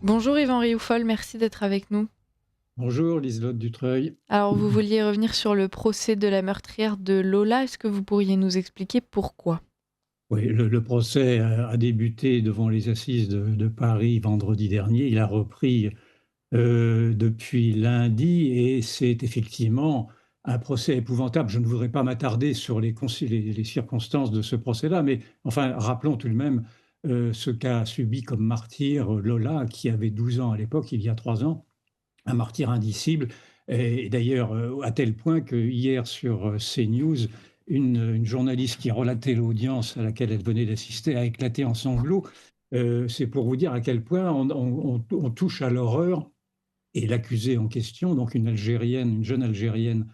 Bonjour Yvan Rioufol, merci d'être avec nous. Bonjour Liselotte Dutreuil. Alors vous vouliez revenir sur le procès de la meurtrière de Lola, est-ce que vous pourriez nous expliquer pourquoi? Oui, le procès a débuté devant les assises de Paris vendredi dernier. Il a repris depuis lundi et c'est effectivement un procès épouvantable. Je ne voudrais pas m'attarder sur les circonstances de ce procès-là, mais enfin, rappelons tout de même ce qu'a subi comme martyr Lola, qui avait 12 ans à l'époque, il y a 3 ans, un martyr indicible. Et d'ailleurs, à tel point que hier sur CNews, une journaliste qui relatait l'audience à laquelle elle venait d'assister a éclaté en sanglots. C'est pour vous dire à quel point on touche à l'horreur. Et l'accusée en question, donc une Algérienne, une jeune Algérienne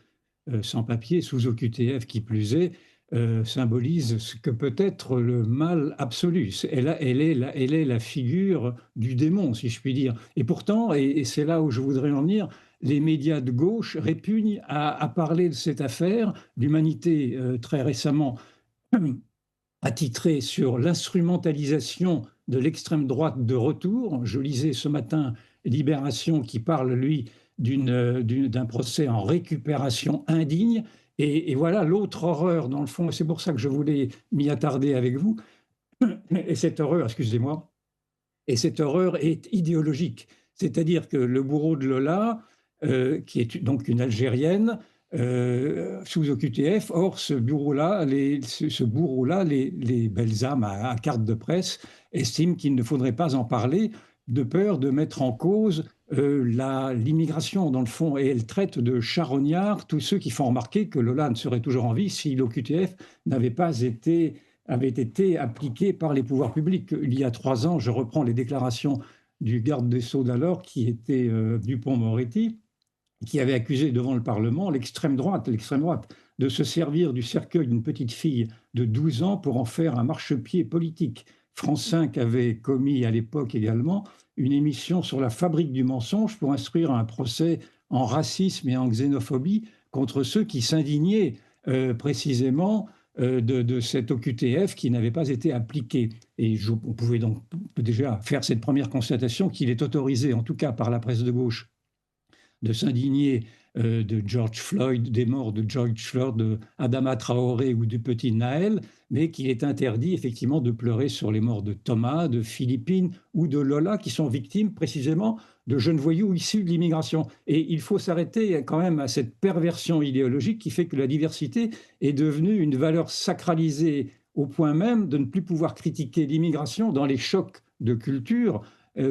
sans papier, sous OQTF qui plus est, symbolise ce que peut être le mal absolu. Elle est la figure du démon, si je puis dire. Et pourtant, et c'est là où je voudrais en venir, les médias de gauche répugnent à parler de cette affaire. L'Humanité, très récemment, a titré sur l'instrumentalisation de l'extrême droite de retour. Je lisais ce matin Libération qui parle, lui, d'un procès en récupération indigne. Et voilà l'autre horreur, dans le fond, et c'est pour ça que je voulais m'y attarder avec vous. Et cette horreur, excusez-moi, et cette horreur est idéologique. C'est-à-dire que le bourreau de Lola, qui est donc une Algérienne, sous OQTF, or ce bourreau-là, les belles âmes à carte de presse, estiment qu'il ne faudrait pas en parler de peur de mettre en cause l'immigration, dans le fond, et elle traite de charognards tous ceux qui font remarquer que Lola ne serait toujours en vie si l'OQTF n'avait pas été avait été appliqué par les pouvoirs publics. Il y a 3 ans, je reprends les déclarations du garde des Sceaux d'alors, qui était Dupond-Moretti, qui avait accusé devant le Parlement l'extrême droite, de se servir du cercueil d'une petite fille de 12 ans pour en faire un marchepied politique. France 5 avait commis à l'époque également une émission sur la fabrique du mensonge pour instruire un procès en racisme et en xénophobie contre ceux qui s'indignaient précisément de cette OQTF qui n'avait pas été appliquée. Et on pouvait donc déjà faire cette première constatation qu'il est autorisé, en tout cas par la presse de gauche, de s'indigner de George Floyd, des morts de George Floyd, de Adama Traoré ou du petit Naël, mais qu'il est interdit effectivement de pleurer sur les morts de Thomas, de Philippine ou de Lola, qui sont victimes précisément de jeunes voyous issus de l'immigration. Et il faut s'arrêter quand même à cette perversion idéologique qui fait que la diversité est devenue une valeur sacralisée au point même de ne plus pouvoir critiquer l'immigration dans les chocs de culture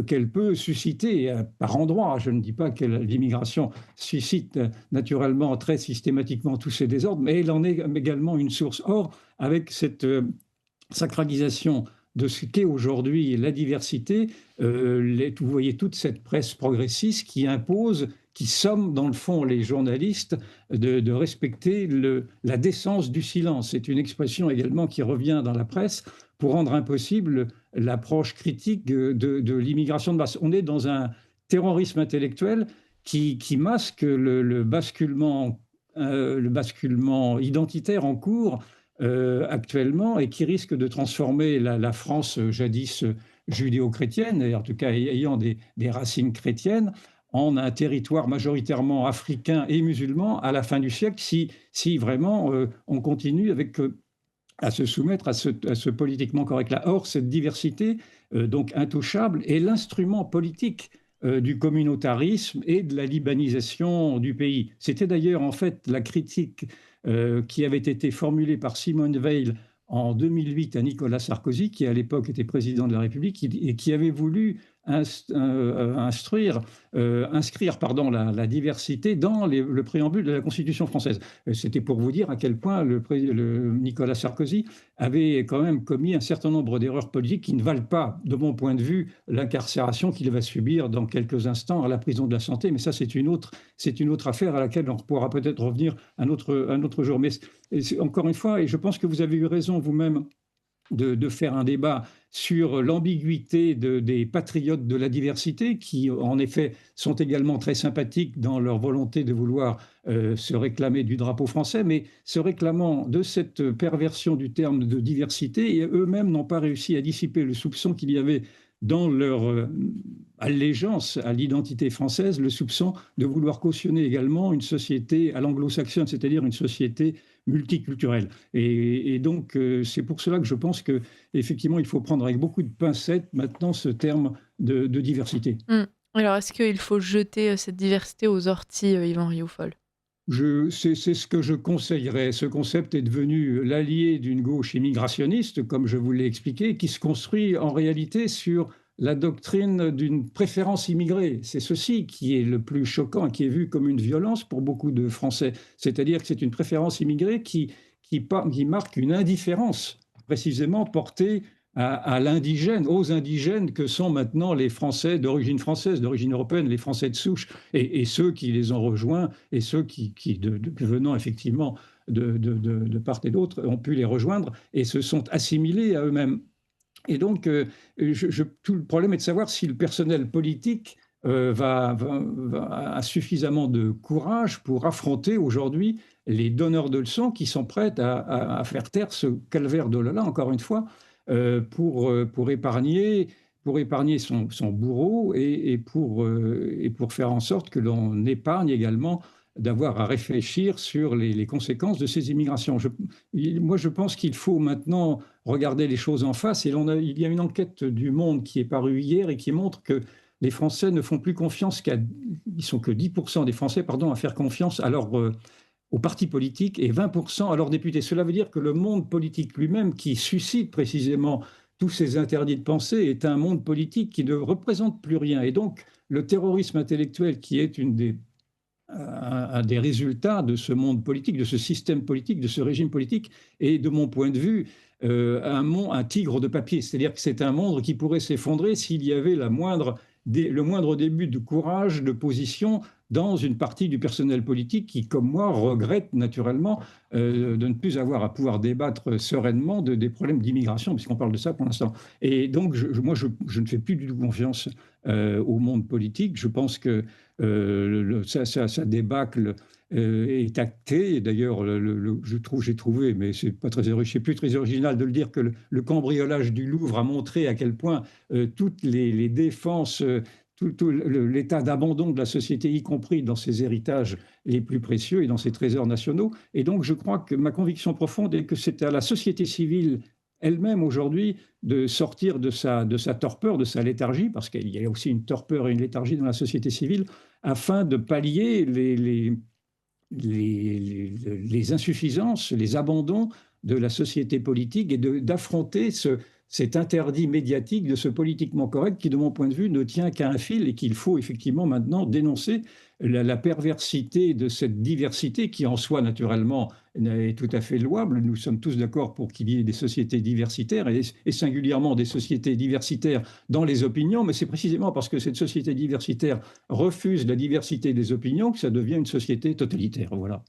qu'elle peut susciter par endroits. Je ne dis pas que l'immigration suscite naturellement très systématiquement tous ces désordres, mais elle en est également une source. Or, avec cette sacralisation de ce qu'est aujourd'hui la diversité, vous voyez toute cette presse progressiste qui impose, qui somme dans le fond les journalistes de respecter la décence du silence. C'est une expression également qui revient dans la presse pour rendre impossible l'approche critique de l'immigration de masse. On est dans un terrorisme intellectuel qui masque le basculement identitaire en cours actuellement et qui risque de transformer la France jadis judéo-chrétienne, et en tout cas ayant des racines chrétiennes, en un territoire majoritairement africain et musulman à la fin du siècle, si vraiment on continue à se soumettre à ce politiquement correct-là. Or, cette diversité, donc intouchable, est l'instrument politique du communautarisme et de la libanisation du pays. C'était d'ailleurs en fait la critique qui avait été formulée par Simone Veil en 2008 à Nicolas Sarkozy, qui à l'époque était président de la République, et qui avait voulu inscrire la diversité dans le préambule de la Constitution française. C'était pour vous dire à quel point Nicolas Sarkozy avait quand même commis un certain nombre d'erreurs politiques qui ne valent pas, de mon point de vue, l'incarcération qu'il va subir dans quelques instants à la prison de la Santé. Mais ça, c'est une autre affaire à laquelle on pourra peut-être revenir un autre jour. Mais encore une fois, et je pense que vous avez eu raison vous-même de faire un débat sur l'ambiguïté des patriotes de la diversité, qui en effet sont également très sympathiques dans leur volonté de vouloir se réclamer du drapeau français, mais se réclamant de cette perversion du terme de diversité, et eux-mêmes n'ont pas réussi à dissiper le soupçon qu'il y avait dans leur allégeance à l'identité française, le soupçon de vouloir cautionner également une société à l'anglo-saxonne, c'est-à-dire une société multiculturelle. Et donc, c'est pour cela que je pense que effectivement, il faut prendre avec beaucoup de pincettes maintenant ce terme de diversité. Mmh. Alors est-ce qu'il faut jeter, cette diversité aux orties, Yvan Rioufol? C'est ce que je conseillerais. Ce concept est devenu l'allié d'une gauche immigrationniste, comme je vous l'ai expliqué, qui se construit en réalité sur la doctrine d'une préférence immigrée. C'est ceci qui est le plus choquant, qui est vu comme une violence pour beaucoup de Français. C'est-à-dire que c'est une préférence immigrée qui marque une indifférence précisément portée à l'indigène, aux indigènes que sont maintenant les Français d'origine française, d'origine européenne, les Français de souche, et ceux qui les ont rejoints, et ceux venant effectivement de part et d'autre, ont pu les rejoindre et se sont assimilés à eux-mêmes. Et donc, tout le problème est de savoir si le personnel politique a suffisamment de courage pour affronter aujourd'hui les donneurs de leçons qui sont prêts à faire taire ce calvaire de Lola, encore une fois, pour épargner son bourreau et pour faire en sorte que l'on épargne également d'avoir à réfléchir sur les conséquences de ces immigrations. Moi, je pense qu'il faut maintenant regarder les choses en face. Et il y a une enquête du Monde qui est parue hier et qui montre que les Français ne font plus confiance ils sont que 10% des Français, pardon, à faire confiance aux partis politiques et 20% à leurs députés. Cela veut dire que le monde politique lui-même, qui suscite précisément tous ces interdits de pensée, est un monde politique qui ne représente plus rien. Et donc, le terrorisme intellectuel, qui est un des résultats de ce monde politique, de ce système politique, de ce régime politique, est, de mon point de vue, un tigre de papier. C'est-à-dire que c'est un monde qui pourrait s'effondrer s'il y avait le moindre début de courage, de position dans une partie du personnel politique qui, comme moi, regrette naturellement de ne plus avoir à pouvoir débattre sereinement des problèmes d'immigration, puisqu'on parle de ça pour l'instant. Et donc, moi, je ne fais plus du tout confiance au monde politique. Je pense que sa débâcle est acté. Et d'ailleurs, j'ai trouvé, mais c'est pas très, c'est plus très original de le dire, que le cambriolage du Louvre a montré à quel point toutes les défenses, tout l'état d'abandon de la société, y compris dans ses héritages les plus précieux et dans ses trésors nationaux. Et donc, je crois que ma conviction profonde est que c'est à la société civile elle-même aujourd'hui de sortir de sa torpeur, de sa léthargie, parce qu'il y a aussi une torpeur et une léthargie dans la société civile, afin de pallier les insuffisances, les abandons de la société politique et d'affronter cet interdit médiatique de ce politiquement correct qui, de mon point de vue, ne tient qu'à un fil et qu'il faut effectivement maintenant dénoncer la perversité de cette diversité qui, en soi, naturellement, est tout à fait louable. Nous sommes tous d'accord pour qu'il y ait des sociétés diversitaires et singulièrement des sociétés diversitaires dans les opinions, mais c'est précisément parce que cette société diversitaire refuse la diversité des opinions que ça devient une société totalitaire. Voilà.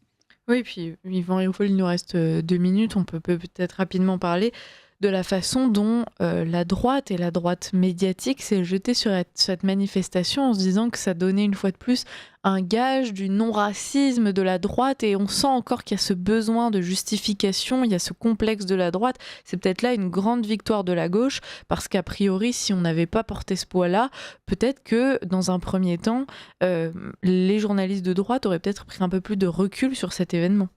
Oui, puis Yvan Rioufol, il nous reste 2 minutes, on peut peut-être rapidement parler de la façon dont la droite et la droite médiatique s'est jetée sur cette manifestation en se disant que ça donnait une fois de plus un gage du non-racisme de la droite, et on sent encore qu'il y a ce besoin de justification, il y a ce complexe de la droite. C'est peut-être là une grande victoire de la gauche, parce qu'a priori, si on n'avait pas porté ce poids-là, peut-être que dans un premier temps, les journalistes de droite auraient peut-être pris un peu plus de recul sur cet événement.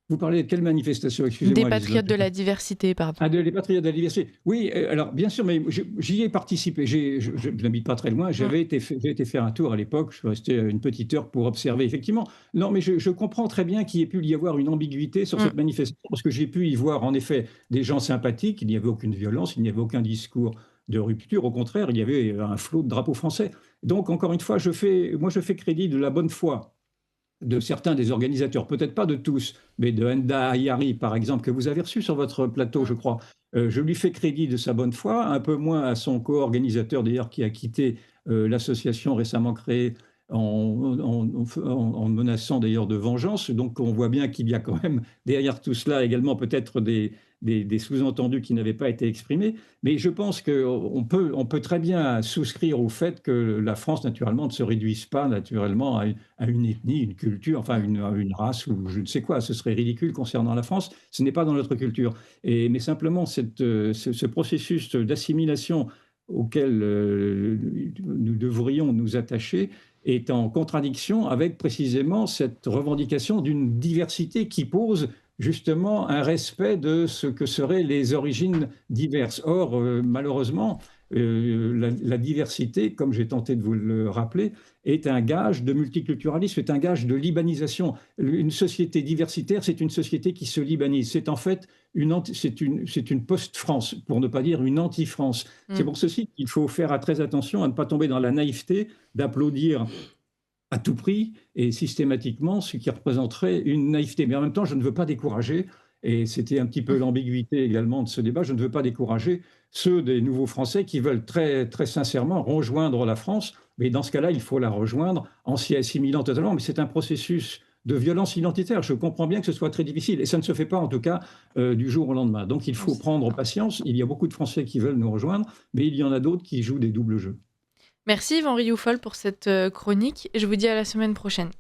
Vous parlez de quelle manifestation? Des Excusez-moi, patriotes Elisabeth. de la diversité, pardon. Ah, les patriotes de la diversité. Oui, alors bien sûr, mais j'y ai participé. Je n'habite pas très loin. Mm. J'ai été faire un tour à l'époque. Je suis resté une petite heure pour observer, effectivement. Non, mais je comprends très bien qu'il y ait pu y avoir une ambiguïté sur Mm. cette manifestation, parce que j'ai pu y voir, en effet, des gens sympathiques. Il n'y avait aucune violence, il n'y avait aucun discours de rupture. Au contraire, il y avait un flot de drapeaux français. Donc, encore une fois, moi, je fais crédit de la bonne foi de certains des organisateurs, peut-être pas de tous, mais de Enda Ayari, par exemple, que vous avez reçu sur votre plateau, je crois. Je lui fais crédit de sa bonne foi, un peu moins à son co-organisateur, d'ailleurs, qui a quitté l'association récemment créée en menaçant d'ailleurs de vengeance. Donc on voit bien qu'il y a quand même derrière tout cela également peut-être des sous-entendus qui n'avaient pas été exprimés. Mais je pense on peut très bien souscrire au fait que la France, naturellement, ne se réduise pas naturellement à une ethnie, une culture, enfin à une race ou je ne sais quoi. Ce serait ridicule concernant la France. Ce n'est pas dans notre culture. Mais simplement, ce processus d'assimilation auquel nous devrions nous attacher est en contradiction avec précisément cette revendication d'une diversité qui pose justement un respect de ce que seraient les origines diverses. Or, malheureusement, la diversité, comme j'ai tenté de vous le rappeler, est un gage de multiculturalisme, est un gage de libanisation. Une société diversitaire, c'est une société qui se libanise. C'est en fait c'est une post-France, pour ne pas dire une anti-France. C'est Mm. pour ceci qu'il faut faire très attention à ne pas tomber dans la naïveté d'applaudir à tout prix et systématiquement, ce qui représenterait une naïveté. Mais en même temps, je ne veux pas décourager, et c'était un petit peu l'ambiguïté également de ce débat, je ne veux pas décourager ceux des nouveaux Français qui veulent très, très sincèrement rejoindre la France. Mais dans ce cas-là, il faut la rejoindre en s'y assimilant totalement. Mais c'est un processus de violence identitaire. Je comprends bien que ce soit très difficile, et ça ne se fait pas en tout cas du jour au lendemain. Donc il Non, faut prendre patience. Il y a beaucoup de Français qui veulent nous rejoindre, mais il y en a d'autres qui jouent des doubles jeux. Merci Yvan Rioufol pour cette chronique et je vous dis à la semaine prochaine.